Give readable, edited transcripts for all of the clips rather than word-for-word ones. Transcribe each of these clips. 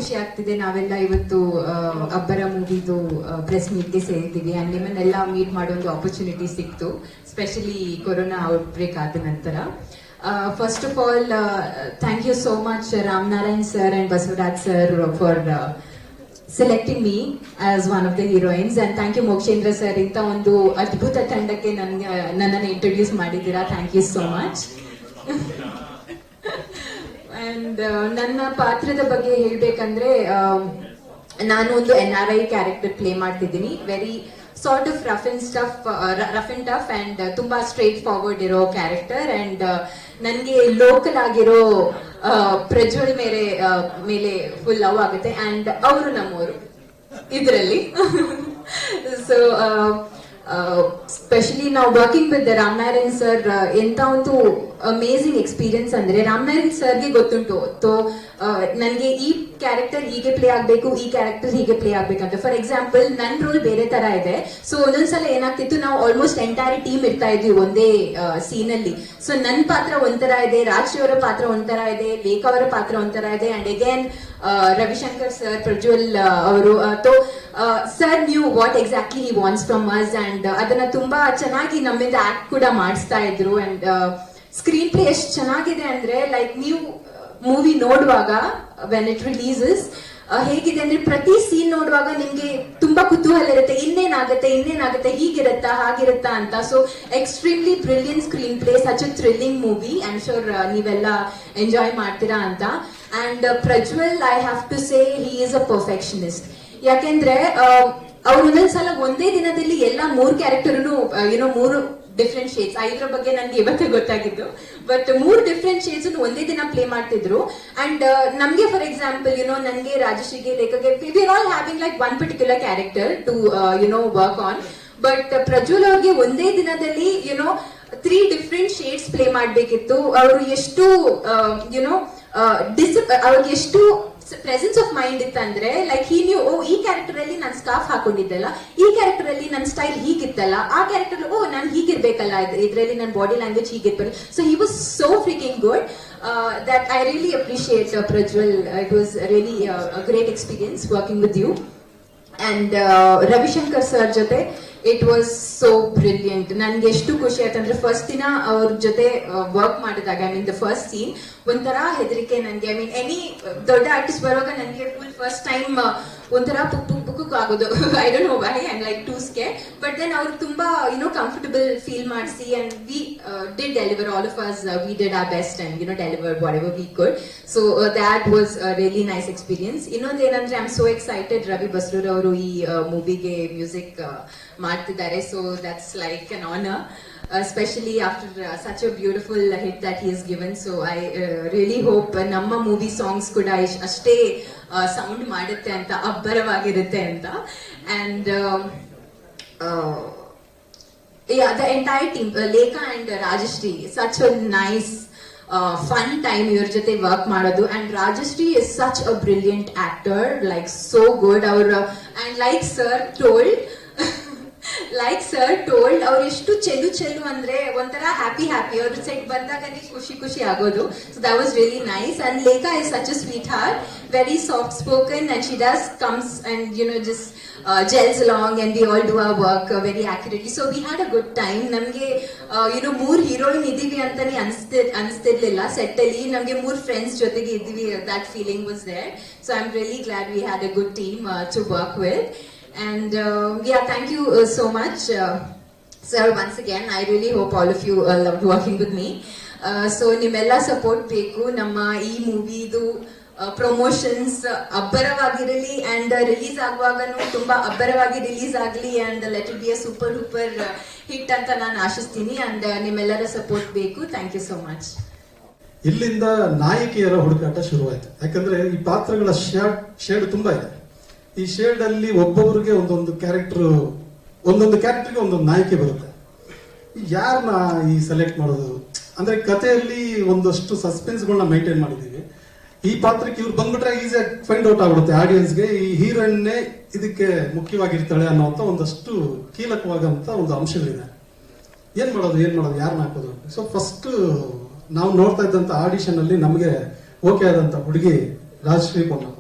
ಖುಷಿ ಆಗ್ತಿದೆ. ನಾವೆಲ್ಲ ಇವತ್ತು ಅಬ್ಬರ ಮೂವಿದು ಪ್ರೆಸ್ ಮೀಟ್ಗೆ ಸೇರಿದ್ದೀವಿ ಅಂಡ್ ನಿಮ್ಮನ್ನೆಲ್ಲ ಮೀಟ್ ಮಾಡೋ ಒಂದು ಆಪರ್ಚುನಿಟಿ ಸಿಕ್ತು, ಸ್ಪೆಷಲಿ ಕೊರೋನಾ ಔಟ್ಬ್ರೇಕ್ ಆದ ನಂತರ. First of all thank you so much Ramanarayan sir and Basavaraj sir for selecting me as one of the heroines, and thank you Mokshindra sir, ಇಂತ ಒಂದು ಅದ್ಭುತ ತಂಡಕ್ಕೆ ನನ್ನನ್ನು ಇಂಟ್ರೊಡ್ಯೂಸ್ ಮಾಡಿದ್ದೀರಾ. Thank you so much. And ನನ್ನ ಪಾತ್ರದ ಬಗ್ಗೆ ಹೇಳ್ಬೇಕಂದ್ರೆ, ನಾನು ಒಂದು NRI ಕ್ಯಾರೆಕ್ಟರ್ ಪ್ಲೇ ಮಾಡ್ತಿದ್ದೀನಿ. Very sort of rough and tough and ತುಂಬಾ ಸ್ಟ್ರೇಟ್ ಫಾರ್ವರ್ಡ್ ಇರೋ ಕ್ಯಾರೆಕ್ಟರ್. ಅಂಡ್ ನನ್ಗೆ ಲೋಕಲ್ ಆಗಿರೋ ಪ್ರಜ್ವಲ್ ಮೇಲೆ ಫುಲ್ ಲವ್ ಆಗುತ್ತೆ ಅಂಡ್ ಅವರು ನಮ್ಮವರು ಇದರಲ್ಲಿ. ಸೊ ಸ್ಪೆಷಲಿ ನಾವು ವರ್ಕಿಂಗ್ ವಿತ್ ರಾಮನಾರಾಯಣ್ ಸರ್ ಎಂತ ಒಂದು ಅಮೇಸಿಂಗ್ ಎಕ್ಸ್ಪೀರಿಯನ್ಸ್ ಅಂದ್ರೆ, ರಾಮನಾರಾಯಣ್ ಸರ್ಗೆ ಗೊತ್ತುಂಟು ನನ್ಗೆ ಈ ಕ್ಯಾರೆಕ್ಟರ್ ಹೀಗೆ ಪ್ಲೇ ಆಗ್ಬೇಕು, ಈ ಕ್ಯಾರೆಕ್ಟರ್ ಹೀಗೆ ಪ್ಲೇ ಆಗ್ಬೇಕಂತ. ಫಾರ್ ಎಕ್ಸಾಂಪಲ್ ನನ್ ರೋಲ್ ಬೇರೆ ತರ ಇದೆ. ಸೊ ಒಂದೊಂದ್ಸಲ ಏನಾಗ್ತಿತ್ತು, ನಾವು ಆಲ್ಮೋಸ್ಟ್ ಎಂಟೈರ್ ಟೀಮ್ ಇರ್ತಾ ಇದ್ವಿ ಒಂದೇ ಸೀನ್ ಅಲ್ಲಿ. ಸೊ ನನ್ ಪಾತ್ರ ಒಂಥರ ಇದೆ, ರಾಜ್ ಅವರ ಪಾತ್ರ ಒಂಥರ ಇದೆ, ಲೇಖ ಅವರ ಪಾತ್ರ ಒಂಥರ ಇದೆ, and again Ravishankar sir, Prajwal ಅವರು. Sir knew what exactly he wants from us, and ಅದನ್ನ ತುಂಬಾ ಚೆನ್ನಾಗಿ ನಮ್ಮಿಂದ ಆಕ್ಟ್ ಕೂಡ ಮಾಡಿಸ್ತಾ ಇದ್ರು. ಅಂಡ್ ಸ್ಕ್ರೀನ್ ಪ್ಲೇ ಎಷ್ಟು ಚೆನ್ನಾಗಿದೆ ಅಂದ್ರೆ, ಲೈಕ್ ನೀವು ಮೂವಿ ನೋಡುವಾಗ ವೆನ್ ಇಟ್ ರಿಲೀಸಸ್ ಹೇಗಿದೆ ಅಂದ್ರೆ, ಪ್ರತಿ ಸೀನ್ ನೋಡುವಾಗ ನಿಮ್ಗೆ ತುಂಬಾ ಕುತೂಹಲ ಇರುತ್ತೆ, ಇನ್ನೇನಾಗುತ್ತೆ, ಹೀಗಿರುತ್ತಾ ಹಾಗಿರುತ್ತಾ ಅಂತ. So extremely brilliant screen play, such a thrilling movie. I am sure ನೀವೆಲ್ಲ ಎಂಜಾಯ್ ಮಾಡ್ತೀರಾ ಅಂತ. And Prajwal, I have to say he is a perfectionist. ಯಾಕೆಂದ್ರೆ ಅವ್ರು ಒಂದೊಂದ್ಸಲ ಒಂದೇ ದಿನದಲ್ಲಿ ಎಲ್ಲ 3 ಕ್ಯಾರೆಕ್ಟರ್ನು 3 ಡಿಫ್ರೆಂಟ್ ಶೇಡ್ಸ್, ಇದ್ರ ಬಗ್ಗೆ ನನ್ಗೆ ಇವತ್ತೇ ಗೊತ್ತಾಗಿದ್ದು. ಬಟ್ 3 ಡಿಫ್ರೆಂಟ್ ಶೇಡ್ಸ್ ಒಂದೇ ದಿನ ಪ್ಲೇ ಮಾಡ್ತಿದ್ರು. ಅಂಡ್ ನಮ್ಗೆ ಫಾರ್ ಎಕ್ಸಾಂಪಲ್ ನನ್ಗೆ, ರಾಜಶ್ರೀಗೆ, ಲೇಖಗೆ, we are all having like one particular character to work on. But Prajwal ಅವ್ರಿಗೆ ಒಂದೇ ದಿನದಲ್ಲಿ 3 ಡಿಫ್ರೆಂಟ್ ಶೇಡ್ಸ್ ಪ್ಲೇ ಮಾಡ್ಬೇಕಿತ್ತು. ಅವರು ಎಷ್ಟು ಅವ್ರಿಗೆ ಎಷ್ಟು ಪ್ರೆಸೆನ್ಸ್ ಆಫ್ ಮೈಂಡ್ ಇತ್ತಂದ್ರೆ, ಲೈಕ್ ಹಿ ನ್ಯೂ, ಈ ಕ್ಯಾರೆಕ್ಟರ್ ಅಲ್ಲಿ ನಾನು ಸ್ಕಾರ್ಫ್ ಹಾಕೊಂಡಿದ್ದಲ್ಲ, ಈ ಕ್ಯಾರೆಕ್ಟರ್ ಅಲ್ಲಿ ನನ್ನ ಸ್ಟೈಲ್ ಹೀಗಿತ್ತಲ್ಲ, ಆ ಕ್ಯಾರೆಕ್ಟರ್ ನಾನು ಹೀಗಿರ್ಬೇಕಲ್ಲ, ಇದ್ರಲ್ಲಿ ನನ್ನ ಬಾಡಿ ಲ್ಯಾಂಗ್ವೇಜ್ ಹೀಗಿರ್ಬೇಕು. So he was so freaking good that I really appreciate Prajwal. It was really a great experience working with you. And Ravishankar sir ಜೊತೆ ಇಟ್ ವಾಸ್ ಸೋ ಬ್ರಿಲಿಯಂಟ್. ನನ್ಗೆ ಎಷ್ಟು ಖುಷಿ ಆಯ್ತು ಅಂದ್ರೆ, ಫಸ್ಟ್ ದಿನ ಅವ್ರ ಜೊತೆ ವರ್ಕ್ ಮಾಡಿದಾಗ, I mean the first scene, ಒಂಥರ ಹೆದರಿಕೆ ನನ್ಗೆ. ಐ ಮೀನ್ ಎನಿ ದೊಡ್ಡ ಆರ್ಟಿಸ್ಟ್ ಬರುವಾಗ ನನ್ಗೆ ಫುಲ್ ಫಸ್ಟ್ ಟೈಮ್ ಒಂಥರ ಪುಕ್ ಆಗೋದು. I don't know why, I am like too scare. But then ಅವ್ರು ತುಂಬಾ ಕಂಫರ್ಟಬಲ್ ಫೀಲ್ ಮಾಡಿಸಿ, and we did deliver, all of us we did our best and delivered whatever we could. So that was really nice experience. ಇನ್ನೊಂದು ಏನಂದ್ರೆ, I am so excited, Ravi Basrur ಅವರು ಈ ಮೂವಿಗೆ music ಮಾಡ್ತಿದ್ದಾರೆ. So that's like an honour, especially after such a beautiful hit that he has given. So I really hope ನಮ್ಮ movie songs ಕೂಡ ಅಷ್ಟೇ sound ಮಾಡುತ್ತೆ ಅಂತ, ಅಬ್ಬರವಾಗಿರುತ್ತೆ ಅಂತ. And yeah, the entire team, Lekha and Rajashri, such a nice fun time ಇವ್ರ ಜೊತೆ work ಮಾಡೋದು. And Rajashri is such a brilliant actor, like so good. And like sir told ಅವ್ರು ಎಷ್ಟು ಚೆಲ್ಲು ಅಂದ್ರೆ, ಒಂಥರ ಹ್ಯಾಪಿ ಅವ್ರ ಸೆಟ್ ಬಂದಾಗ ಖುಷಿ ಆಗೋದು. So that was really nice. And Lekha is such a sweet heart, very soft spoken, and she does comes and just gels along, and we all do our work very accurately. So we had a good time. ನಮ್ಗೆ 3 heroine ಇದೀವಿ ಅಂತಾನೆ ಅನಿಸ್ತಿರ್ಲಿಲ್ಲ set ಅಲ್ಲಿ. ನಮ್ಗೆ 3 friends ಜೊತೆಗೆ ಇದ್ವಿ, that feeling was there. So I'm really glad we had a good team to work with. And yeah, thank you so much, sir, once again. I really hope all of you loved working with me. So ನಿಮ್ಮೆಲ್ಲ support ಬೇಕು. ನಮ್ಮ ಈ ಮೂವಿದು promotions ಅಬ್ಬರವಾಗಿರಲಿ, and release ಆಗುವಾಗನು ತುಂಬಾ ಅಬ್ಬರವಾಗಿ release ಆಗಲಿ, and let it be a super duper hit ಅಂತ ನಾನು ಆಶಿಸ್ತೀನಿ. ಅಂಡ್ ನಿಮ್ಮೆಲ್ಲರ ಸಪೋರ್ಟ್ ಬೇಕು. Thank you so much. ಇಲ್ಲಿಂದ ನಾಯಕಿಯರ ಹುಡುಕಾಟ ಶುರುವಾಯಿತು. ಯಾಕಂದ್ರೆ ಈ ಪಾತ್ರಗಳ ಶೇಡ್ ತುಂಬಾ ಇದೆ. ಈ ಶೇಡ್ ಅಲ್ಲಿ ಒಬ್ಬೊಬ್ಬರಿಗೆ ಒಂದೊಂದು ಕ್ಯಾರೆಕ್ಟರ್ಗೆ ಒಂದೊಂದು ನಾಯಕಿ ಬರುತ್ತೆ. ಯಾರನ್ನ ಈ ಸೆಲೆಕ್ಟ್ ಮಾಡೋದು ಅಂದ್ರೆ, ಕಥೆಯಲ್ಲಿ ಒಂದಷ್ಟು ಸಸ್ಪೆನ್ಸ್ಗಳನ್ನ ಮೈಂಟೈನ್ ಮಾಡಿದೀವಿ. ಈ ಪಾತ್ರಕ್ಕೆ ಇವ್ರು ಬಂದ್ಬಿಟ್ರೆ ಈಸಿಯಾಗಿ ಫೈಂಡ್ ಔಟ್ ಆಗ್ಬಿಡುತ್ತೆ ಆಡಿಯನ್ಸ್ಗೆ, ಈ ಹೀರೋಯಿನ್ನೇ ಇದಕ್ಕೆ ಮುಖ್ಯವಾಗಿರ್ತಾಳೆ ಅನ್ನೋಂಥ ಒಂದಷ್ಟು ಕೀಲಕವಾದಂತ ಒಂದು ಅಂಶಗಳಿದೆ. ಏನ್ ಮಾಡೋದು ಯಾರನ್ನ ಹಾಕೋದು. ಸೊ ಫಸ್ಟ್ ನಾವು ನೋಡ್ತಾ ಇದ್ದಂತ ಆಡಿಷನ್ ಅಲ್ಲಿ ನಮಗೆ ಓಕೆ ಆದಂತ ಹುಡುಗಿ ರಾಜಶ್ರೀ ಪೊನ್ನಪ್ಪ.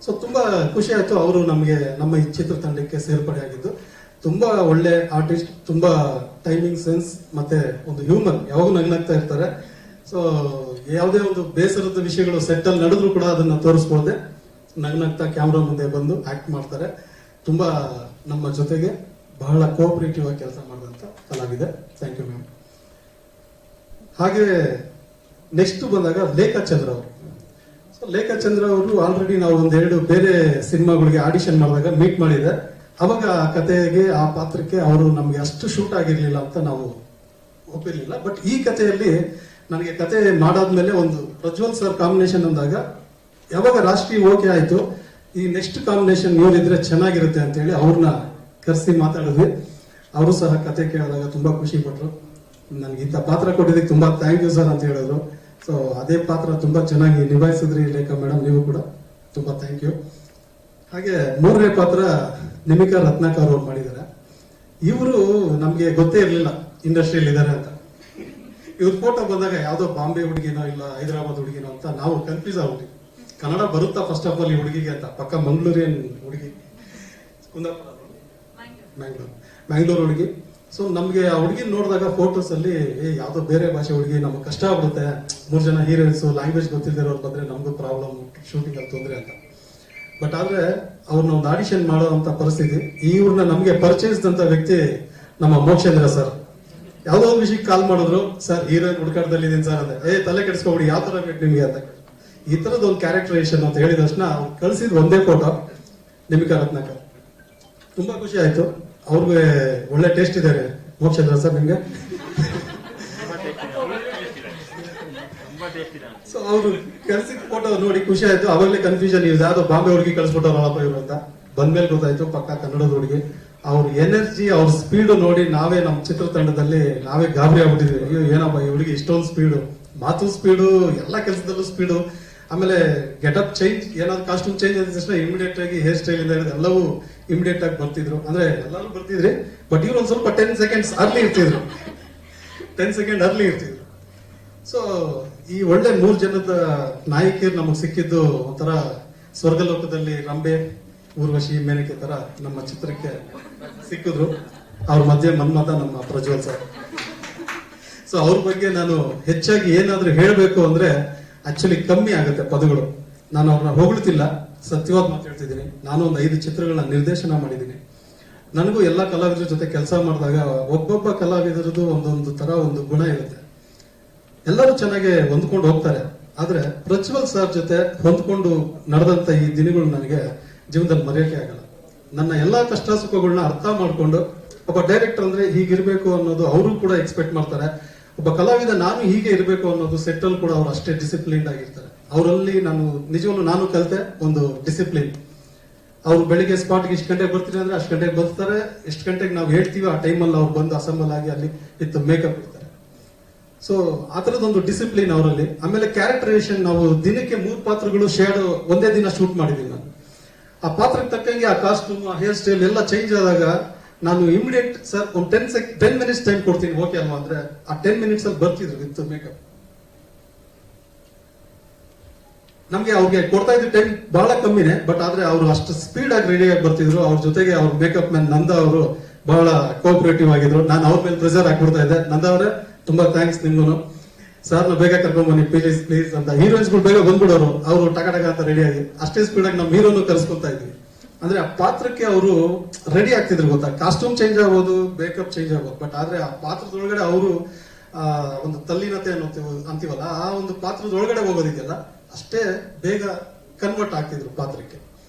ಸೊ ತುಂಬಾ ಖುಷಿ ಆಯ್ತು ಅವರು ನಮಗೆ ನಮ್ಮ ಈ ಚಿತ್ರತಂಡಕ್ಕೆ ಸೇರ್ಪಡೆ ಆಗಿದ್ದು. ತುಂಬಾ ಒಳ್ಳೆ ಆರ್ಟಿಸ್ಟ್, ತುಂಬಾ ಟೈಮಿಂಗ್ ಸೆನ್ಸ್ ಮತ್ತೆ ಒಂದು ಹ್ಯೂಮನ್, ಯಾವಾಗ ನಗ್ನಾಗ್ತಾ ಇರ್ತಾರೆ. ಸೊ ಯಾವುದೇ ಒಂದು ಬೇಸರದ ವಿಷಯಗಳು ಸೆಟ್ ಅಲ್ಲಿ ನಡೆದ್ರು ಕೂಡ ಅದನ್ನ ತೋರಿಸ್ಬೋದೆ ನಗ್ನಾಗ್ತಾ ಕ್ಯಾಮ್ರಾ ಮುಂದೆ ಬಂದು ಆಕ್ಟ್ ಮಾಡ್ತಾರೆ. ತುಂಬಾ ನಮ್ಮ ಜೊತೆಗೆ ಬಹಳ ಕೋಆಪರೇಟಿವ್ ಆಗಿ ಕೆಲಸ ಮಾಡಿದಂತ ಕಲಾವಿದೆ. Thank you ma'am. ಹಾಗೆ ನೆಕ್ಸ್ಟ್ ಬಂದಾಗ ಲೇಖಾ ಚಂದ್ರ ಅವರು. ಸೊ ಲೇಖಾ ಚಂದ್ರ ಅವರು ಆಲ್ರೆಡಿ ನಾವು ಒಂದೆರಡು ಬೇರೆ ಸಿನಿಮಾಗಳಿಗೆ ಆಡಿಷನ್ ಮಾಡಿದಾಗ ಮೀಟ್ ಮಾಡಿದೆ. ಅವಾಗ ಆ ಕಥೆಗೆ, ಆ ಪಾತ್ರಕ್ಕೆ ಅವರು ನಮ್ಗೆ ಅಷ್ಟು ಶೂಟ್ ಆಗಿರ್ಲಿಲ್ಲ ಅಂತ ನಾವು ಒಪ್ಪಿರ್ಲಿಲ್ಲ. ಬಟ್ ಈ ಕಥೆಯಲ್ಲಿ ನನಗೆ ಕತೆ ಮಾಡಾದ್ಮೇಲೆ ಒಂದು ಪ್ರಜ್ವಲ್ ಸರ್ ಕಾಂಬಿನೇಷನ್ ಅಂದಾಗ ಯಾವಾಗ ರಾಷ್ಟ್ರೀಯ ಓಕೆ ಆಯ್ತು, ಈ ನೆಕ್ಸ್ಟ್ ಕಾಂಬಿನೇಷನ್ ಇವರಿದ್ರೆ ಚೆನ್ನಾಗಿರುತ್ತೆ ಅಂತ ಹೇಳಿ ಅವ್ರನ್ನ ಕರೆಸಿ ಮಾತಾಡಿದ್ವಿ. ಅವರು ಸಹ ಕತೆ ಕೇಳಿದಾಗ ತುಂಬಾ ಖುಷಿ ಪಟ್ರು. ನನ್ಗೆ ಇಂಥ ಪಾತ್ರ ಕೊಟ್ಟಿದ್ದಕ್ಕೆ ತುಂಬಾ ಥ್ಯಾಂಕ್ ಯು ಸರ್ ಅಂತ ಹೇಳಿದ್ರು. ಸೊ ಅದೇ ಪಾತ್ರ ತುಂಬಾ ಚೆನ್ನಾಗಿ ನಿಭಾಯಿಸಿದ್ರಿ ಲೇಖಾ ಮೇಡಮ್, ನೀವು ಕೂಡ ತುಂಬಾ ಥ್ಯಾಂಕ್ ಯು. ಹಾಗೆ ಮೂರನೇ ಪಾತ್ರ ನಿಮಿಕಾ ರತ್ನಾಕರ್ ಅವ್ರು ಮಾಡಿದ್ದಾರೆ. ಇವರು ನಮ್ಗೆ ಗೊತ್ತೇ ಇರಲಿಲ್ಲ ಇಂಡಸ್ಟ್ರಿಯಲ್ಲಿ ಇದ್ದಾರೆ ಅಂತ. ಇವ್ರ ಫೋಟೋ ಬಂದಾಗ ಯಾವ್ದೋ ಬಾಂಬೆ ಹುಡುಗಿನೋ ಇಲ್ಲ ಹೈದರಾಬಾದ್ ಹುಡುಗಿನೋ ಅಂತ ನಾವು ಕನ್ಫ್ಯೂಸ್ ಆಗ್ಬಿಟ್ವಿ. ಕನ್ನಡ ಬರುತ್ತಾ ಫಸ್ಟ್ ಆಫ್ ಆಲ್ ಈ ಹುಡುಗಿಗೆ ಅಂತ. ಪಕ್ಕ ಮಂಗಳೂರಿಯನ್ ಹುಡುಗಿ, ಕುಂದಾಪುರ, ಮ್ಯಾಂಗ್ಳೂರ್ ಹುಡುಗಿ. ಸೊ ನಮ್ಗೆ ಆ ಹುಡುಗಿ ನೋಡಿದಾಗ ಫೋಟೋಸ್ ಅಲ್ಲಿ ಯಾವ್ದೋ ಬೇರೆ ಭಾಷೆ ಹುಡುಗಿ, ನಮ್ಗೆ ಕಷ್ಟ ಆಗ್ಬಿಡುತ್ತೆ, 3 ಜನ ಹೀರೋಯಿನ್ಸ್ ಲ್ಯಾಂಗ್ವೇಜ್ ಗೊತ್ತಿಲ್ಲದಿರೋರು ಬಂದ್ರೆ ನಮಗೂ ಪ್ರಾಬ್ಲಮ್, ಶೂಟಿಂಗ್ ಅಲ್ಲಿ ತೊಂದ್ರೆ ಅಂತ. ಬಟ್ ಆದ್ರೆ ಅವ್ರನ್ನ ಒಂದು ಆಡಿಷನ್ ಮಾಡುವಂತ ಪರಿಸ್ಥಿತಿ, ಇವ್ರನ್ನ ನಮ್ಗೆ ಪರಿಚಯಿಸಿದಂತ ವ್ಯಕ್ತಿ ನಮ್ಮ ಮೋಕ್ಷೇಂದ್ರ ಸರ್. ಯಾವ್ದೋ ಒಂದು ವಿಷಯಕ್ಕೆ ಕಾಲ್ ಮಾಡಿದ್ರು, ಸರ್ ಹೀರೋಯಿನ್ ಹುಡುಕಾಟದಲ್ಲಿ ಇದೀನಿ ಸರ್ ಅಂತ. ತಲೆ ಕೆಡಿಸ್ಕೊಬಿಡಿ, ಯಾವ ತರ ಬೇಕು ನಿಮ್ಗೆ ಅಂತ. ಈ ತರದ ಒಂದು ಕ್ಯಾರೆಕ್ಟರೈಸೇಷನ್ ಅಂತ ಹೇಳಿದ ತಕ್ಷಣ ಅವ್ರು ಕಳಿಸಿದ್ ಒಂದೇ ಫೋಟೋ ನಿಮಿಕಾ ರತ್ನಾಕರ್. ತುಂಬಾ ಖುಷಿ ಆಯ್ತು. ಅವ್ರಿಗೆ ಒಳ್ಳೆ ಟೇಸ್ಟ್ ಇದೆ ಮೋಕ್ಷೇಂದ್ರ ಸರ್ ನಿಮ್ಗೆ. ಸೊ ಅವ್ರು ಕಳ್ಸಿದ ಫೋಟೋ ನೋಡಿ ಖುಷಿ ಆಯ್ತು. ಅವಾಗಲೇ ಕನ್ಫ್ಯೂಷನ್, ಇವ್ರು ಯಾವ್ದೋ ಬಾಂಬೆ ಹುಡುಗಿ ಕಳ್ಸ್ಬಿಟ್ಟವ್ರಲ್ಲಪ್ಪ ಇವ್ರು ಅಂತ. ಬಂದ್ಮೇಲೆ ಗೊತ್ತಾಯ್ತು ಪಕ್ಕ ಕನ್ನಡದ ಹುಡುಗಿ. ಅವ್ರ ಎನರ್ಜಿ, ಅವ್ರ ಸ್ಪೀಡ್ ನೋಡಿ ನಾವೇ ನಮ್ಮ ಚಿತ್ರತಂಡದಲ್ಲಿ ನಾವೇ ಗಾಬರಿ ಆಗ್ಬಿಟ್ಟಿದ್ವಿ. ಅಯ್ಯೋ ಏನಪ್ಪ ಈ ಹುಡುಗಿ ಇಷ್ಟೊಂದು ಸ್ಪೀಡು, ಮಾತು ಸ್ಪೀಡು, ಎಲ್ಲ ಕೆಲಸದಲ್ಲೂ ಸ್ಪೀಡು. ಆಮೇಲೆ ಗೆಟಪ್ ಚೇಂಜ್, ಏನಾದ್ರು ಕಾಸ್ಟ್ಯೂಮ್ ಚೇಂಜ್ ಆದ ತಕ್ಷಣ ಇಮಿಡಿಯೇಟ್ ಆಗಿ ಹೇರ್ ಸ್ಟೈಲ್ ಇಂದ ಹಿಡಿದು ಎಲ್ಲವೂ ಇಮಿಡಿಯೇಟ್ ಆಗಿ ಬರ್ತಿದ್ರು. ಅಂದ್ರೆ ಎಲ್ಲರೂ ಬರ್ತಿದ್ರಿ, ಬಟ್ ಇವ್ರು ಒಂದ್ ಸ್ವಲ್ಪ 10 ಸೆಕೆಂಡ್ಸ್ ಅರ್ಲಿ ಇರ್ತಿದ್ರು. 10 ಸೆಕೆಂಡ್ ಅರ್ಲಿ ಇರ್ತಿದ್ರು. ಸೊ ಈ ಒಳ್ಳೆ 3 ಜನದ ನಾಯಕಿಯರು ನಮಗ್ ಸಿಕ್ಕಿದ್ದು ಒಂಥರ ಸ್ವರ್ಗಲೋಕದಲ್ಲಿ ರಂಬೆ, ಊರ್ವಶಿ, ಮೇನಕೆ ತರ ನಮ್ಮ ಚಿತ್ರಕ್ಕೆ ಸಿಕ್ಕಿದ್ರು. ಅವ್ರ ಮಧ್ಯೆ ಮನ್ಮಥ ನಮ್ಮ ಪ್ರಜ್ವಲ್ ಸರ್. ಸೊ ಅವ್ರ ಬಗ್ಗೆ ನಾನು ಹೆಚ್ಚಾಗಿ ಏನಾದ್ರೂ ಹೇಳ್ಬೇಕು ಅಂದ್ರೆ ಆಕ್ಚುಲಿ ಕಮ್ಮಿ ಆಗುತ್ತೆ ಪದಗಳು. ನಾನು ಅವ್ರನ್ನ ಹೊಗಳ್ತಿಲ್ಲ, ಸತ್ಯವಾದ ಮಾತು ಹೇಳ್ತಿದ್ದೀನಿ. ನಾನು ಒಂದು 5 ಚಿತ್ರಗಳನ್ನ ನಿರ್ದೇಶನ ಮಾಡಿದ್ದೀನಿ. ನನಗೂ ಎಲ್ಲ ಕಲಾವಿದರ ಜೊತೆ ಕೆಲಸ ಮಾಡಿದಾಗ ಒಬ್ಬೊಬ್ಬ ಕಲಾವಿದರದು ಒಂದೊಂದು ತರ ಒಂದು ಗುಣ ಇರುತ್ತೆ. ಎಲ್ಲರೂ ಚೆನ್ನಾಗಿ ಹೊಂದ್ಕೊಂಡು ಹೋಗ್ತಾರೆ. ಆದ್ರೆ ಪ್ರಜ್ವಲ್ ಸರ್ ಜೊತೆ ಹೊಂದ್ಕೊಂಡು ನಡೆದಂತ ಈ ದಿನಗಳು ನನಗೆ ಜೀವನದಲ್ಲಿ ಮರೆಯೋಕೆ ಆಗಲ್ಲ. ನನ್ನ ಎಲ್ಲಾ ಕಷ್ಟ ಸುಖಗಳನ್ನ ಅರ್ಥ ಮಾಡ್ಕೊಂಡು, ಒಬ್ಬ ಡೈರೆಕ್ಟರ್ ಅಂದ್ರೆ ಹೀಗಿರ್ಬೇಕು ಅನ್ನೋದು ಅವರು ಕೂಡ ಎಕ್ಸ್ಪೆಕ್ಟ್ ಮಾಡ್ತಾರೆ. ಒಬ್ಬ ಕಲಾವಿದ ನಾನು ಹೀಗೆ ಇರಬೇಕು ಅನ್ನೋದು ಸೆಟ್ ಅಲ್ಲಿ ಕೂಡ ಅವ್ರು ಅಷ್ಟೇ ಡಿಸಿಪ್ಲಿನ್ ಆಗಿರ್ತಾರೆ. ಅವರಲ್ಲಿ ನಿಜವಾಗ್ಲೂ ನಾನು ಕಲಿತೆ ಒಂದು ಡಿಸಿಪ್ಲಿನ್. ಅವ್ರು ಬೆಳಿಗ್ಗೆ ಸ್ಪಾಟ್ಗೆ ಇಷ್ಟು ಗಂಟೆಗೆ ಬರ್ತೀನಿ ಅಂದ್ರೆ ಅಷ್ಟು ಗಂಟೆಗೆ ಬರ್ತಾರೆ. ಎಷ್ಟು ಗಂಟೆಗೆ ನಾವು ಹೇಳ್ತೀವಿ ಆ ಟೈಮಲ್ಲಿ ಅವ್ರು ಬಂದು ಅಸೆಂಬಲ್ ಆಗಿ ಅಲ್ಲಿ ವಿತ್ ಮೇಕಪ್ ಇರ್ತಾರೆ. ಸೊ ಆ ತರದೊಂದು ಡಿಸಿಪ್ಲಿನ್ ಅವರಲ್ಲಿ. ಆಮೇಲೆ ಕ್ಯಾರೆಕ್ಟರೈಸೇಷನ್, ನಾವು ದಿನಕ್ಕೆ 3 ಪಾತ್ರಗಳು ಶೇಡ್ ಒಂದೇ ದಿನ ಶೂಟ್ ಮಾಡಿದೀನಿ ನಾನು. ಆ ಪಾತ್ರಕ್ಕೆ ತಕ್ಕಂಗೆ ಆ ಕಾಸ್ಟ್ಯೂಮ್, ಆ ಹೇರ್ ಸ್ಟೈಲ್ ಎಲ್ಲ ಚೇಂಜ್ ಆದಾಗ ನಾನು ಇಮಿಡಿಯೇಟ್ ಸರ್ ಒಂದು 10 ಮಿನಿಟ್ಸ್ ಟೈಮ್ ಕೊಡ್ತೀನಿ ಓಕೆ ಅಲ್ವಾ ಅಂದ್ರೆ ಆ 10 ಮಿನಿಟ್ಸ್ ಅಲ್ಲಿ ಬರ್ತಿದ್ರು ವಿತ್ ಮೇಕಪ್. ನಮ್ಗೆ ಅವ್ರಿಗೆ ಕೊಡ್ತಾ ಇದ್ದ ಟೈಮ್ ಬಹಳ ಕಮ್ಮಿನೇ, ಬಟ್ ಆದ್ರೆ ಅವರು ಅಷ್ಟು ಸ್ಪೀಡ್ ಆಗಿ ರೆಡಿ ಆಗಿ ಬರ್ತಿದ್ರು. ಅವ್ರ ಜೊತೆಗೆ ಅವ್ರ ಮೇಕಪ್ ಮ್ಯಾನ್ ನಂದ ಅವರು ಬಹಳ ಕೋಆಪರೇಟಿವ್ ಆಗಿದ್ರು. ನಾನು ಅವ್ರ ಮೇಲೆ ಪ್ರೆಷರ್ ಹಾಕ್ಬಿಡ್ತಾ ಇದ್ದೆ. ನಂದ ಅವರೇ ತುಂಬಾ ಥ್ಯಾಂಕ್ಸ್ ನಿಮ್ಗೂ, ಸರ್ನ ಬೇಗ ಕರ್ಕೊಂಡ್ ಬನ್ನಿ ಪ್ಲೀಸ್ ಪ್ಲೀಸ್ ಅಂತ. ಹೀರೋಯಿನ್ಸ್ಗಳು ಬೇಗ ಬಂದ್ಬಿಡೋರು, ಅವರು ಟಕ ಅಂತ ರೆಡಿ ಆಗಿ ಅಷ್ಟೇ ಸ್ಪೀಡ್ ಆಗಿ ನಮ್ಮ ಹೀರೋನು ಕರ್ಸ್ಕೊತಾ ಇದ್ವಿ. ಅಂದ್ರೆ ಆ ಪಾತ್ರಕ್ಕೆ ಅವರು ರೆಡಿ ಆಗ್ತಿದ್ರು ಗೊತ್ತಾ. ಕಾಸ್ಟ್ಯೂಮ್ ಚೇಂಜ್ ಆಗ್ಬೋದು, ಮೇಕಪ್ ಚೇಂಜ್ ಆಗ್ಬೋದು, ಬಟ್ ಆದ್ರೆ ಆ ಪಾತ್ರದೊಳಗಡೆ ಅವರು ಒಂದು ತಲ್ಲೀನತೆ ಅಂತೀವಲ್ಲ, ಆ ಒಂದು ಪಾತ್ರದೊಳಗಡೆ ಹೋಗೋದಿದೆಯಲ್ಲ ಅಷ್ಟೇ ಬೇಗ ಕನ್ವರ್ಟ್ ಆಗ್ತಿದ್ರು ಪಾತ್ರಕ್ಕೆ.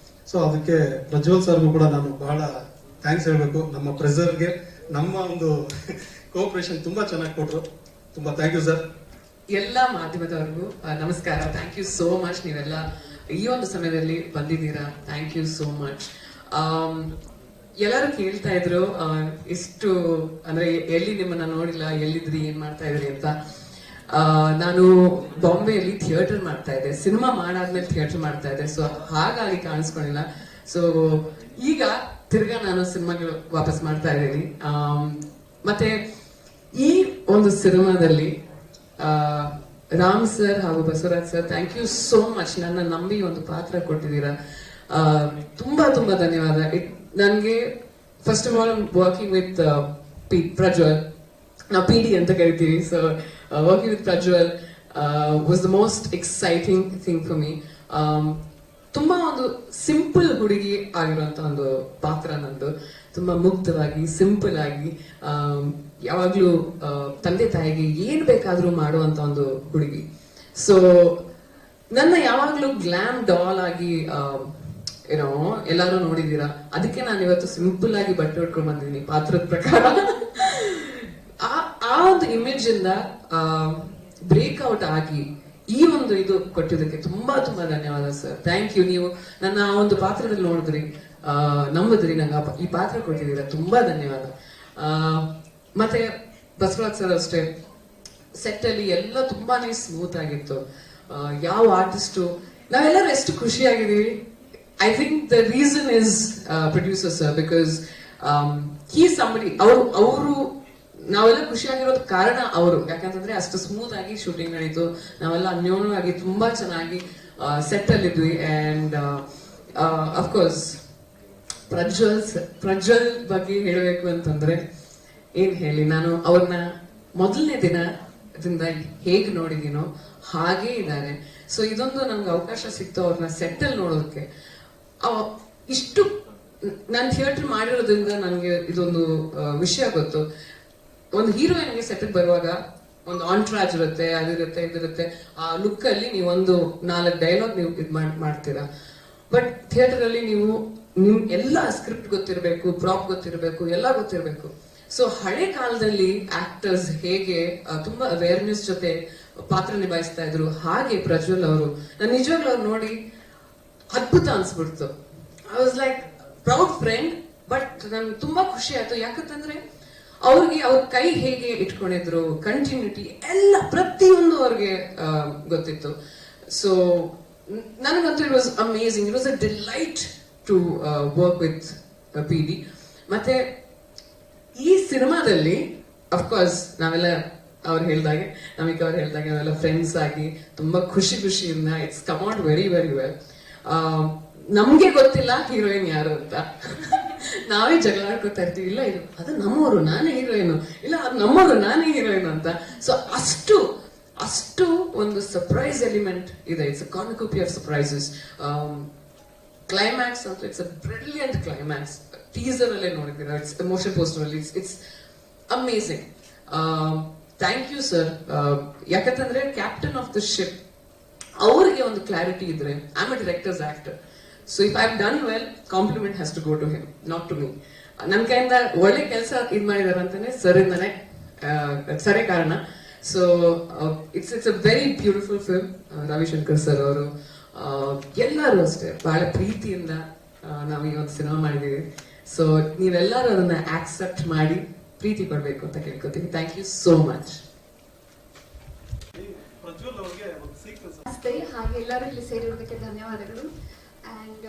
ಸೊ ಅದಕ್ಕೆ ಪ್ರಜ್ವಲ್ ಸರ್ಗೂ ಕೂಡ ನಾನು ಬಹಳ ಥ್ಯಾಂಕ್ಸ್ ಹೇಳ್ಬೇಕು. ನಮ್ಮ ಪ್ರೆಸರ್ಗೆ ನಮ್ಮ ಒಂದು ಕೋಆಪರೇಷನ್ ತುಂಬಾ ಚೆನ್ನಾಗಿ ಕೊಟ್ರು. ತುಂಬಾ ಥ್ಯಾಂಕ್ ಯು ಸರ್. ಎಲ್ಲ ಮಾಧ್ಯಮದವರಿಗೂ ನಮಸ್ಕಾರ. Thank you so much. ನೀವೆಲ್ಲ ಈ ಒಂದು ಸಮಯದಲ್ಲಿ ಬಂದಿದ್ದೀರಾ. Thank you so much. ಎಲ್ಲರೂ ಕೇಳ್ತಾ ಇದ್ರು ಎಷ್ಟು ಅಂದ್ರೆ ಎಲ್ಲಿ ನಿಮ್ಮನ್ನ ನೋಡಿಲ್ಲ, ಎಲ್ಲಿದ್ರಿ, ಏನ್ ಮಾಡ್ತಾ ಇದ್ರಿ ಅಂತ. ನಾನು ಬಾಂಬೆಯಲ್ಲಿ ಥಿಯೇಟರ್ ಮಾಡ್ತಾ ಇದ್ದೆ. ಸಿನಿಮಾ ಮಾಡಾದ್ಮೇಲೆ ಥಿಯೇಟರ್ ಮಾಡ್ತಾ ಇದ್ದೆ. ಸೊ ಹಾಗಾಗಿ ಕಾಣಿಸ್ಕೊಂಡಿಲ್ಲ. ಸೊ ಈಗ ತಿರ್ಗಾ ನಾನು ಸಿನಿಮಾಗೆ ವಾಪಸ್ ಮಾಡ್ತಾ ಇದ್ದೀನಿ. ಮತ್ತೆ ಈ ಒಂದು ಸಿನಿಮಾದಲ್ಲಿ ರಾಮ್ ಸರ್ ಹಾಗೂ Basavaraj sir, thank you so much. ನನ್ನ ನಂಬಿ ಒಂದು ಪಾತ್ರ ಕೊಟ್ಟಿದ್ದೀರಾ. ತುಂಬಾ ತುಂಬಾ ಧನ್ಯವಾದ. ನನಗೆ first of all working with Prajwal, ನಾವು PD ಅಂತ ಕರಿತೀವಿ. So working with Prajwal was the most exciting thing for me. ತುಂಬಾ ಒಂದು ಸಿಂಪಲ್ ಹುಡುಗಿ ಆಗಿರುವಂತ ಒಂದು ಪಾತ್ರ ನಂದು. ತುಂಬಾ ಮುಗ್ಧವಾಗಿ, ಸಿಂಪಲ್ ಆಗಿ, ಯಾವಾಗ್ಲೂ ತಂದೆ ತಾಯಿಗೆ ಏನ್ ಬೇಕಾದ್ರೂ ಮಾಡುವಂತ ಒಂದು ಹುಡುಗಿ. ಸೊ ನನ್ನ ಯಾವಾಗ್ಲೂ ಗ್ಲಾಮ್ ಡಾಲ್ ಆಗಿ ಏನೋ ಎಲ್ಲಾರು ನೋಡಿದೀರಾ. ಅದಕ್ಕೆ ನಾನು ಇವತ್ತು ಸಿಂಪಲ್ ಆಗಿ ಬಟ್ಟೆ ಉಟ್ಕೊಂಡ್ ಬಂದಿದ್ದೀನಿ ಪಾತ್ರದ ಪ್ರಕಾರ. ಆ ಒಂದು ಇಮೇಜ್ ಇಂದ ಬ್ರೇಕ್ಔಟ್ ಆಗಿ ಈ ಒಂದು ಇದು ಕೊಟ್ಟಿದ್ದಕ್ಕೆ ತುಂಬಾ ತುಂಬಾ ಧನ್ಯವಾದ ಸರ್. Thank you. ನೀವು ನನ್ನ ಆ ಒಂದು ಪಾತ್ರದಲ್ಲಿ ನೋಡಿದ್ರಿ, ನಂಬಿದ್ರಿ, ನಂಗೆ ಈ ಪಾತ್ರ ಕೊಟ್ಟಿದ್ದೀರಾ. ತುಂಬಾ ಧನ್ಯವಾದ. ಮತ್ತೆ ಬಸವರಾಜ್ ಸರ್ ಅಷ್ಟೇ, ಸೆಟ್ ಅಲ್ಲಿ ಎಲ್ಲ ತುಂಬಾನೇ ಸ್ಮೂತ್ ಆಗಿತ್ತು. ಯಾವ ಆರ್ಟಿಸ್ಟು, ನಾವೆಲ್ಲರೂ ಎಷ್ಟು ಖುಷಿಯಾಗಿದ್ದೀವಿ. I think the reason is producer sir, because he somebody. ಅವರು ನಾವೆಲ್ಲ ಖುಷಿಯಾಗಿರೋದ್ ಕಾರಣ ಅವರು. ಯಾಕಂತಂದ್ರೆ ಅಷ್ಟು ಸ್ಮೂತ್ ಆಗಿ ಶೂಟಿಂಗ್ ನಡೀತು. ನಾವೆಲ್ಲ ಅನ್ಯೋನ್ಯವಾಗಿ ತುಂಬಾ ಚೆನ್ನಾಗಿ ಸೆಟ್ ಅಲ್ಲಿ ಇದ್ವಿ. ಅಂಡ್ ಅಫ್ಕೋರ್ಸ್ ಪ್ರಜ್ವಲ್ ಬಗ್ಗೆ ಹೇಳಬೇಕು ಅಂತಂದ್ರೆ ಏನ್ ಹೇಳಿ, ನಾನು ಅವ್ರನ್ನ ಮೊದಲನೇ ದಿನದಿಂದ ಹೇಗ್ ನೋಡಿದೀನೋ ಹಾಗೇ ಇದ್ದಾರೆ. ಸೊ ಇದೊಂದು ನಮ್ಗೆ ಅವಕಾಶ ಸಿಕ್ತು ಅವ್ರನ್ನ ಸೆಟ್ ಅಲ್ಲಿ ನೋಡೋದಕ್ಕೆ. ಇಷ್ಟು ನಾನು ಥಿಯೇಟರ್ ಮಾಡಿರೋದ್ರಿಂದ ನನಗೆ ಇದೊಂದು ವಿಷಯ ಗೊತ್ತು. ಒಂದು ಹೀರೋಯಿನ್ಗೆ ಸೆಟ್ ಬರುವಾಗ ಒಂದು ಆಂಟ್ರಾಜ್ ಇರುತ್ತೆ, ಅದಿರುತ್ತೆ, ಇದಿರುತ್ತೆ. ಆ ಲುಕ್ ಅಲ್ಲಿ ನೀವು ಒಂದು 4 ಡೈಲಾಗ್ ನೀವು ಇದ್ ಮಾಡ್ತೀರಾ. ಬಟ್ ಥಿಯೇಟರ್ ಅಲ್ಲಿ ನೀವು ನಿಮ್ ಎಲ್ಲ ಸ್ಕ್ರಿಪ್ಟ್ ಗೊತ್ತಿರಬೇಕು, ಪ್ರಾಪ್ ಗೊತ್ತಿರಬೇಕು, ಎಲ್ಲ ಗೊತ್ತಿರಬೇಕು. ಸೊ ಹಳೆ ಕಾಲದಲ್ಲಿ ಆಕ್ಟರ್ಸ್ ಹೇಗೆ ತುಂಬಾ ಅವೇರ್ನೆಸ್ ಜೊತೆ ಪಾತ್ರ ನಿಭಾಯಿಸ್ತಾ ಇದ್ರು, ಹಾಗೆ ಪ್ರಜ್ವಲ್ ಅವರು ನಾನು ನಿಜವಾಗ್ಲೂ ಅವ್ರು ನೋಡಿ ಅದ್ಭುತ ಅನ್ಸ್ಬಿಡ್ತು. I was like proud friend. But ನನ್ಗೆ ತುಂಬಾ ಖುಷಿ ಆಯ್ತು. ಯಾಕಂತಂದ್ರೆ ಅವ್ರಿಗೆ ಅವ್ರ ಕೈ ಹೇಗೆ ಇಟ್ಕೊಂಡಿದ್ರು, ಕಂಟಿನ್ಯೂಟಿ ಎಲ್ಲ ಪ್ರತಿಯೊಂದು ಅವ್ರಿಗೆ ಗೊತ್ತಿತ್ತು. ಸೊ ನನಗಂತೂ it was amazing. It was a delight to work with PD. ಮತ್ತೆ ಈ ಸಿನಿಮಾದಲ್ಲಿ ಅಫ್ಕೋರ್ಸ್ ನಾವೆಲ್ಲ ಅವ್ರು ಹೇಳ್ದಾಗೆ, ನಮಿಕ್ ಅವ್ರು ಹೇಳ್ದಾಗೆ ನಾವೆಲ್ಲ ಫ್ರೆಂಡ್ಸ್ ಆಗಿ ತುಂಬಾ ಖುಷಿಯಿಂದ it's come out very very well. ನಮ್ಗೆ ಗೊತ್ತಿಲ್ಲ ಹೀರೋಯಿನ್ ಯಾರು ಅಂತ. ನಾವೇ ಜಗಳ ಆಡ್ಕೊತಾ ಇರ್ತೀವಿ. ಇಲ್ಲ ಇದು ಅದು ನಮ್ಮವರು, ನಾನೇ ಹೀರೋಯಿನ್, ಇಲ್ಲ ಅದು ನಮ್ಮವರು, ನಾನೇ ಹೀರೋಯಿನ್ ಅಂತ. ಸೊ ಅಷ್ಟು ಒಂದು ಸರ್ಪ್ರೈಸ್ ಎಲಿಮೆಂಟ್ ಇದೆ. It's a cornucopia of surprises. Climax ಅಂತ it's a brilliant climax. Teaser ಅಲ್ಲೇ ನೋಡಿದ್ದೀರಾ, ಇಟ್ಸ್ ಎಮೋಷನ್ ಪೋಸ್ಟರ್ ಅಲ್ಲಿ it's amazing. Thank you sir. ಯಾಕಂತಂದ್ರೆ ಕ್ಯಾಪ್ಟನ್ ಆಫ್ ದ ಶಿಪ್ ಅವ್ರಿಗೆ ಒಂದು ಕ್ಲಾರಿಟಿ ಇದ್ರೆ, I am a director's actor. So if I have done well, compliment has to go to him, not to me. ನನ್ನ ಕೈಯಿಂದ ಒಳ್ಳೆ ಕೆಲಸ ಇದ್ ಮಾಡಿದಾರೆ ಅಂತಾನೆ ಸರ್ ಇಂದಾನೆ ಸರಿ ಕಾರಣ. So it's a very beautiful film. Ravishankar sir ಅವರು ಎಲ್ಲರೂ ಅಷ್ಟೇ ಬಹಳ ಪ್ರೀತಿಯಿಂದ ನಾವು ಈ ಒಂದು ಸಿನಿಮಾ ಮಾಡಿದೀವಿ. ಸೊ ನೀವೆಲ್ಲರೂ ಅದನ್ನ ಆಕ್ಸೆಪ್ಟ್ ಮಾಡಿ ಪ್ರೀತಿ ಪಡ್ಬೇಕು ಅಂತ ಕೇಳ್ಕೊತೀವಿ. Thank you so much. ನಮಸ್ತೆ. ಹಾಗೆ ಎಲ್ಲರೂ ಇಲ್ಲಿ ಸೇರಿರೋದಕ್ಕೆ ಧನ್ಯವಾದಗಳು. And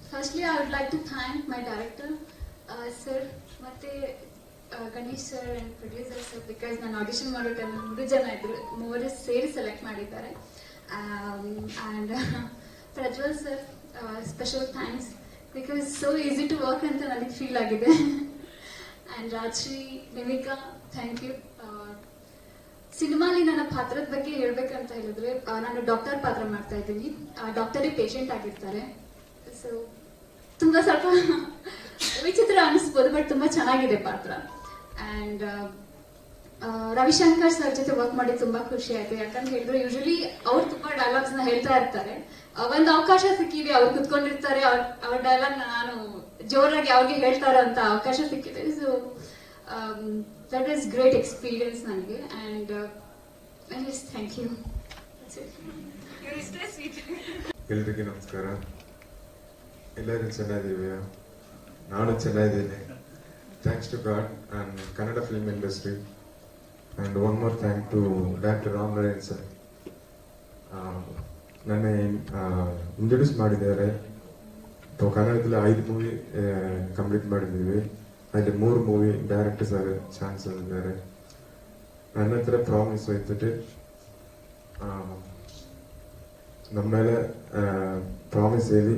firstly I would like to thank my director sir, ಮತ್ತೆ Ganesh sir and producer sir. Because ನಾನು ಆಡಿಷನ್ ಮಾಡೋ ಟೈಮ್ 3 ಜನ ಇದ್ರು, 3 ಸೇರಿ ಸೆಲೆಕ್ಟ್ ಮಾಡಿದ್ದಾರೆ. And Prajwal sir, special thanks, because so easy to work ಅಂತ ನನಗೆ ಫೀಲ್ ಆಗಿದೆ. And Rajshree, Nimika, thank you. ಸಿನಿಮಾಲಿ ನನ್ನ ಪಾತ್ರದ ಬಗ್ಗೆ ಹೇಳ್ಬೇಕಂತ ಹೇಳಿದ್ರೆ, ನಾನು ಡಾಕ್ಟರ್ ಪಾತ್ರ ಮಾಡ್ತಾ ಇದ್ದೀನಿ. ಡಾಕ್ಟರೇ ಪೇಷಂಟ್ ಆಗಿರ್ತಾರೆ. ಸೊ ತುಂಬಾ ಸ್ವಲ್ಪ ವಿಚಿತ್ರ ಅನಿಸ್ಬೋದು, ಬಟ್ ತುಂಬಾ ಚೆನ್ನಾಗಿದೆ ಪಾತ್ರ. ಅಂಡ್ ರವಿಶಂಕರ್ ಸರ್ ಜೊತೆ ವರ್ಕ್ ಮಾಡಿ ತುಂಬಾ ಖುಷಿ ಆಯ್ತು. ಯಾಕಂತ ಹೇಳಿದ್ರೆ ಯೂಶಲಿ ಅವ್ರು ತುಂಬಾ ಡೈಲಾಗ್ಸ್ ನ ಹೇಳ್ತಾ ಇರ್ತಾರೆ. ಒಂದು ಅವಕಾಶ ಸಿಕ್ಕಿದೆ, ಅವ್ರು ಕುತ್ಕೊಂಡಿರ್ತಾರೆ, ಅವ್ರ ಡೈಲಾಗ್ ನಾನು ಜೋರಾಗಿ ಅವ್ರಿಗೆ ಹೇಳ್ತಾರೆ ಅಂತ ಅವಕಾಶ ಸಿಕ್ಕಿದೆ. So that is great experience ನನಗೆ. And thank you. ಎಲ್ರಿಗೂ ನಮಸ್ಕಾರ. ಎಲ್ಲರೂ ಚೆನ್ನಾಗಿದ್ದೀವಿ, ನಾನು ಚೆನ್ನಾಗಿದ್ದೀನಿ. Thanks to God and Kannada film industry. ಅಂಡ್ one more thank to doctor Ramanarayan sir. ನನ್ನ ಇಂಟ್ರೊಡ್ಯೂಸ್ ಮಾಡಿದ್ದಾರೆ. ಕನ್ನಡದಲ್ಲಿ 5 ಮೂವಿ ಕಂಪ್ಲೀಟ್ ಮಾಡಿದ್ದೀವಿ. ಅಲ್ಲಿ 3 ಮೂವಿ ಡೈರೆಕ್ಟರ್ ಸರ್ ಚಾನ್ಸ್ ಇದ್ದಾರೆ. ನನ್ನ ಹತ್ರ ಪ್ರಾಮಿಸ್ ಹೋಯ್ತದೆ ನಮ್ಮ ಮೇಲೆ ಪ್ರಾಮಿಸ್ ಹೇಳಿ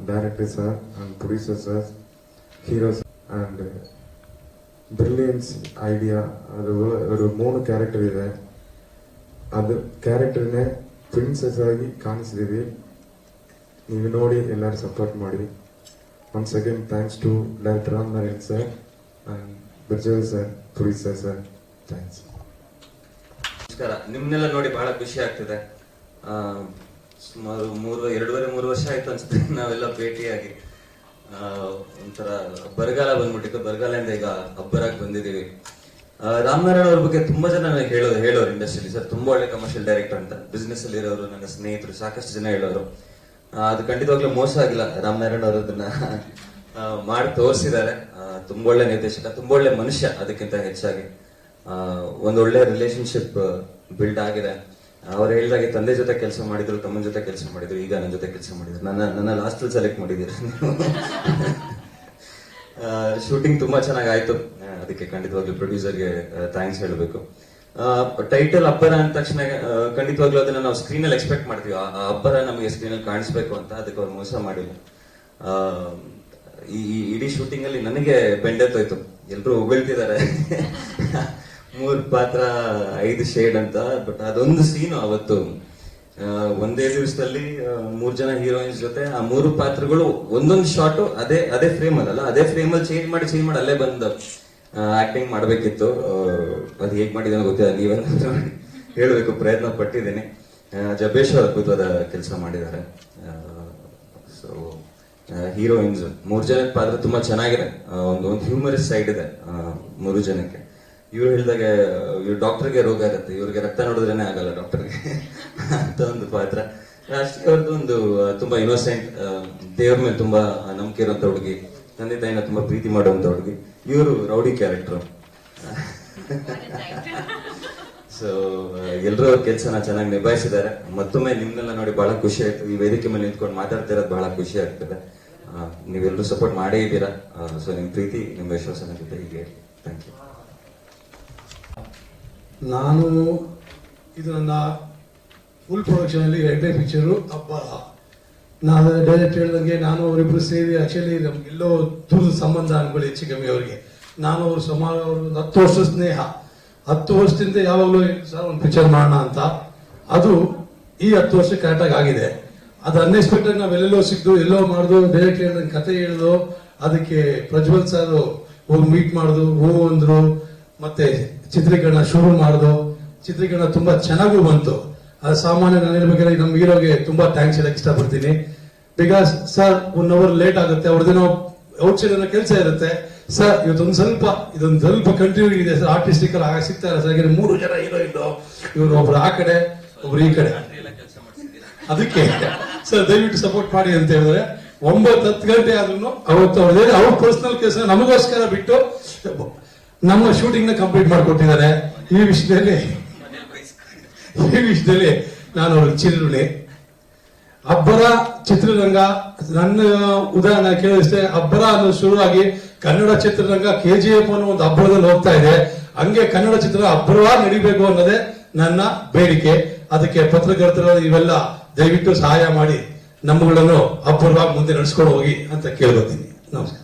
director sir and producer sir heroes and brilliance idea ಅದು ಒಂದು 3 ಕ್ಯಾರೆಕ್ಟರ್ ಇದೆ. ಅದು ಕ್ಯಾರೆಕ್ಟರ್ನೇ ಪ್ರಿನ್ಸೆಸ್ ಆಗಿ ಕಾಣಿಸಿದೀವಿ. ನೀವು ನೋಡಿ ಎಲ್ಲರೂ ಸಪೋರ್ಟ್ ಮಾಡಿ. Once again thanks to director Ram Narayan sir and Birjal sir, producer sir, thanks. ನಮಸ್ಕಾರ. ನಿಮ್ನೆಲ್ಲ ನೋಡಿ ಬಹಳ ಖುಷಿ ಆಗ್ತಿದೆ. ಸುಮಾರು 2.5-3 ವರ್ಷ ಆಯ್ತು ಅನ್ಸುತ್ತೆ ನಾವೆಲ್ಲ ಭೇಟಿಯಾಗಿ. ಒಂಥರ ಬರಗಾಲ ಬಂದ್ಬಿಟ್ಟಿತ್ತು. ಬರಗಾಲದಿಂದ ಈಗ ಅಬ್ಬರಾಗಿ ಬಂದಿದ್ದೀವಿ. ರಾಮನಾರಾಯಣ್ ಅವ್ರ ಬಗ್ಗೆ ತುಂಬಾ ಜನ ಹೇಳೋರು ಇಂಡಸ್ಟ್ರಿಯಲ್ಲಿ, ಸರ್ ತುಂಬಾ ಒಳ್ಳೆ ಕಮರ್ಷಿಯಲ್ ಡೈರೆಕ್ಟರ್ ಅಂತ. ಬಿಸ್ನೆಸ್ ಅಲ್ಲಿ ಇರೋರು, ನನ್ನ ಸ್ನೇಹಿತರು ಸಾಕಷ್ಟು ಜನ ಹೇಳೋರು. ಅದು ಖಂಡಿತವಾಗ್ಲೂ ಮೋಸ ಆಗಿಲ್ಲ. ರಾಮನಾರಾಯಣ್ ಅವರು ಅದನ್ನ ಮಾಡಿ ತೋರಿಸಿದ್ದಾರೆ. ತುಂಬಾ ಒಳ್ಳೆ ನಿರ್ದೇಶಕ, ತುಂಬಾ ಒಳ್ಳೆ ಮನುಷ್ಯ. ಅದಕ್ಕಿಂತ ಹೆಚ್ಚಾಗಿ ಒಂದೊಳ್ಳೆ ರಿಲೇಶನ್ಶಿಪ್ ಬಿಲ್ಡ್ ಆಗಿದೆ. ಅವ್ರು ಹೇಳಿದಾಗೆ ತಂದೆ ಜೊತೆ ಕೆಲಸ ಮಾಡಿದ್ರು, ತಮ್ಮನ ಜೊತೆ ಕೆಲಸ ಮಾಡಿದ್ರು, ಈಗ ನನ್ನ ಜೊತೆ ಕೆಲಸ ಮಾಡಿದ್ರು. ನನ್ನ ಲಾಸ್ಟ್ ಅಲ್ಲಿ ಸೆಲೆಕ್ಟ್ ಮಾಡಿದ್ದೀರ. ಶೂಟಿಂಗ್ ತುಂಬಾ ಚೆನ್ನಾಗಿ ಆಯ್ತು. ಅದಕ್ಕೆ ಖಂಡಿತವಾಗ್ಲೂ ಪ್ರೊಡ್ಯೂಸರ್ಗೆ ಥ್ಯಾಂಕ್ಸ್ ಹೇಳಬೇಕು. ಟೈಟಲ್ ಅಬ್ಬರ ಅಂದ ತಕ್ಷಣ ಖಂಡಿತವಾಗ್ಲೂ ಅದನ್ನ ನಾವು ಸ್ಕ್ರೀನ್ ಅಲ್ಲಿ ಎಕ್ಸ್ಪೆಕ್ಟ್ ಮಾಡ್ತೀವಿ. ಆ ಅಬ್ಬರ ನಮಗೆ ಸ್ಕ್ರೀನ್ ಅಲ್ಲಿ ಕಾಣಿಸ್ಬೇಕು ಅಂತ. ಅದಕ್ಕೆ ಅವ್ರು ಮೋಸ ಮಾಡಿಲ್ಲ. ಈ ಇಡೀ ಶೂಟಿಂಗ್ ಅಲ್ಲಿ ನನಗೆ ಬೆಂಡೆತ್ತೋಯ್ತು. ಎಲ್ರು ಹೊಗಳ್ತಿದ್ದಾರೆ 3 ಪಾತ್ರ 5 ಶೇಡ್ ಅಂತ. ಬಟ್ ಅದೊಂದು ಸೀನು ಅವತ್ತು ಒಂದೇ ದಿವಸದಲ್ಲಿ 3 ಜನ ಹೀರೋಯಿನ್ಸ್ ಜೊತೆ ಆ 3 ಪಾತ್ರಗಳು ಒಂದೊಂದು ಶಾಟ್ ಅದೇ ಫ್ರೇಮ್ ಅಲ್ಲ, ಅದೇ ಫ್ರೇಮ್ ಅಲ್ಲಿ ಚೇಂಜ್ ಮಾಡಿ ಅಲ್ಲೇ ಬಂದು ಆಕ್ಟಿಂಗ್ ಮಾಡ್ಬೇಕಿತ್ತು. ಅದು ಹೇಗ್ ಮಾಡಿದ ಗೊತ್ತಿಲ್ಲ, ನೀವೆಲ್ಲ ಹೇಳ್ಬೇಕು. ಪ್ರಯತ್ನ ಪಟ್ಟಿದ್ದೀನಿ. ಜಬೇಶ್ ಅವರು ಅದ್ಭುತವಾದ ಕೆಲಸ ಮಾಡಿದ್ದಾರೆ. ಸೊ ಹೀರೋಯಿನ್ಸ್ 3 ಜನದ ಪಾತ್ರ ತುಂಬಾ ಚೆನ್ನಾಗಿದೆ. ಒಂದು ಹ್ಯೂಮರಸ್ ಸೈಡ್ ಇದೆ 3 ಜನಕ್ಕೆ. ಇವ್ರು ಹೇಳಿದಾಗ ಇವ್ರು ಡಾಕ್ಟರ್ಗೆ ರೋಗ ಇರುತ್ತೆ, ಇವ್ರಿಗೆ ರಕ್ತ ನೋಡಿದ್ರೇನೆ ಆಗಲ್ಲ ಡಾಕ್ಟರ್ಗೆ ಅಂತ ಒಂದು ಪಾತ್ರ. ಅಷ್ಟೇ ಅವ್ರದ್ದು ಒಂದು ತುಂಬಾ ಇನ್ನೋಸೆಂಟ್, ದೇವ್ರ ಮೇಲೆ ತುಂಬಾ ನಂಬಿಕೆ ಇರುವಂತ ಹುಡುಗಿ, ತಂದೆ ತಾಯಿನ ತುಂಬಾ ಪ್ರೀತಿ ಮಾಡುವಂತ ಹುಡುಗಿ. ಇವರು ರೌಡಿ ಕ್ಯಾರೆಕ್ಟರ್. ಸೊ ಎಲ್ಲರೂ ಅವ್ರ ಕೆಲಸನ ಚೆನ್ನಾಗಿ ನಿಭಾಯಿಸಿದ್ದಾರೆ. ಮತ್ತೊಮ್ಮೆ ನಿಮ್ನೆಲ್ಲ ನೋಡಿ ಬಹಳ ಖುಷಿ ಆಯ್ತು. ಈ ವೇದಿಕೆ ಮೇಲೆ ನಿಂತ್ಕೊಂಡು ಮಾತಾಡ್ತಿರೋದು ಬಹಳ ಖುಷಿ ಆಗ್ತದೆ. ನೀವೆಲ್ಲರೂ ಸಪೋರ್ಟ್ ಮಾಡೇ ಇದ್ದೀರಾ. ಸೊ ನಿಮ್ ಪ್ರೀತಿ, ನಿಮ್ ವಿಶ್ವಾಸ ನನ್ನ ಜೊತೆ ಹೀಗೆ. Thank you. ನಾನು ಇದು ನನ್ನ ಫುಲ್ ಪ್ರೊಡಕ್ಷನ್ ಅಲ್ಲಿ 2ನೇ ಪಿಕ್ಚರು ಅಬ್ಬರ. ನಾನು ಡೈರೆಕ್ಟ್ ಹೇಳಿದಂಗೆ ನಾನು ಅವರಿಬ್ರು ಸೇರಿ ಆಕ್ಚುಲಿ ನಮ್ಗೆಲ್ಲೋ ದೂರದ ಸಂಬಂಧ ಅನ್ಕೊಳ್ಳಿ ಹೆಚ್ಚು ಕಮ್ಮಿ ಅವರಿಗೆ. ನಾನು ಅವರು ಸುಮಾರು 10 ವರ್ಷ ಸ್ನೇಹ. 10 ವರ್ಷದಿಂದ ಯಾವಾಗಲೂ ಸರ್ ಒಂದು ಪಿಕ್ಚರ್ ಮಾಡೋಣ ಅಂತ. ಅದು ಈ 10 ವರ್ಷ ಕರೆಕ್ಟಾಗಿ ಆಗಿದೆ. ಅದು ಅನ್ಎಕ್ಸ್ಪೆಕ್ಟೆಡ್. ನಾವೆಲ್ಲೆಲ್ಲೋ ಸಿಕ್ದು ಎಲ್ಲೋ ಮಾಡುದು, ಡೈರೆಕ್ಟ್ ಹೇಳಿದಂಗೆ ಕತೆ ಹೇಳಿದು, ಅದಕ್ಕೆ ಪ್ರಜ್ವಲ್ ಸರ್ ಹೋಗಿ ಮೀಟ್ ಮಾಡುದು, ಹೂ ಅಂದ್ರು, ಮತ್ತೆ ಚಿತ್ರೀಕರಣ ಶುರು ಮಾಡುದು. ಚಿತ್ರೀಕರಣ ತುಂಬಾ ಚೆನ್ನಾಗೂ ಬಂತು. ಅದು ಸಾಮಾನ್ಯ ನಾನು ಹೇಳ್ಬೇಕಾದ್ರೆ ನಮ್ಮ ಹೀರೋಗೆ ತುಂಬಾ ಥ್ಯಾಂಕ್ಸ್ ಹೇಳಕ್ ಇಷ್ಟಪಡ್ತೀನಿ. ಬಿಕಾಸ್ ಸರ್ 1 ಅವರ್ ಲೇಟ್ ಆಗುತ್ತೆ, ಅವ್ರದ್ದೇನೋ ಔಟ್ಸೈಡ್ ಏನೋ ಕೆಲಸ ಇರುತ್ತೆ. ಸರ್ ಇದೊಂದು ಸ್ವಲ್ಪ ಕಂಟಿನ್ಯೂ ಇದೆ ಸರ್. ಆರ್ಟಿಸ್ಟಿಕಲ್ ಆಗ ಸಿಗ್ತಾ ಇಲ್ಲ ಸರ್. 3 ಜನ ಹೀರೋಯಿನ್, ಇವ್ರು ಒಬ್ರು ಆ ಕಡೆ ಒಬ್ರು ಈ ಕಡೆ. ಅದಕ್ಕೆ ಸರ್ ದಯವಿಟ್ಟು ಸಪೋರ್ಟ್ ಮಾಡಿ ಅಂತ ಹೇಳಿದ್ರೆ 9-10 ಗಂಟೆ ಆದ್ರೂ ಅವತ್ತು ಅವ್ರ ಪರ್ಸನಲ್ ಕೆಲಸ ನಮಗೋಸ್ಕರ ಬಿಟ್ಟು ನಮ್ಮ ಶೂಟಿಂಗ್ ನ ಕಂಪ್ಲೀಟ್ ಮಾಡಿಕೊಟ್ಟಿದ್ದಾರೆ. ಈ ವಿಷಯದಲ್ಲಿ ನಾನು ಅವ್ರಿಗೆ ಚಿರಋಣಿ. ಅಬ್ಬರ ಚಿತ್ರರಂಗ ನನ್ನ ಉದಾಹರಣೆ ಕೇಳಿస్తే ಅಬ್ಬರ ಅನ್ನೋದು ಶುರುವಾಗಿ ಕನ್ನಡ ಚಿತ್ರರಂಗ KGF ಅನ್ನೋ ಒಂದು ಅಬ್ಬರದಲ್ಲಿ ಹೋಗ್ತಾ ಇದೆ. ಹಂಗೆ ಕನ್ನಡ ಚಿತ್ರ ಅಬ್ಬರವಾಗಿ ನಡಿಬೇಕು ಅನ್ನೋದೇ ನನ್ನ ಬೇಡಿಕೆ. ಅದಕ್ಕೆ ಪತ್ರಕರ್ತರು ಇವೆಲ್ಲ ದಯವಿಟ್ಟು ಸಹಾಯ ಮಾಡಿ ನಮ್ಮಗಳನ್ನು ಅಬ್ಬರವಾಗಿ ಮುಂದೆ ನಡೆಸ್ಕೊಂಡು ಹೋಗಿ ಅಂತ ಕೇಳ್ಕೊತೀನಿ. ನಮಸ್ಕಾರ.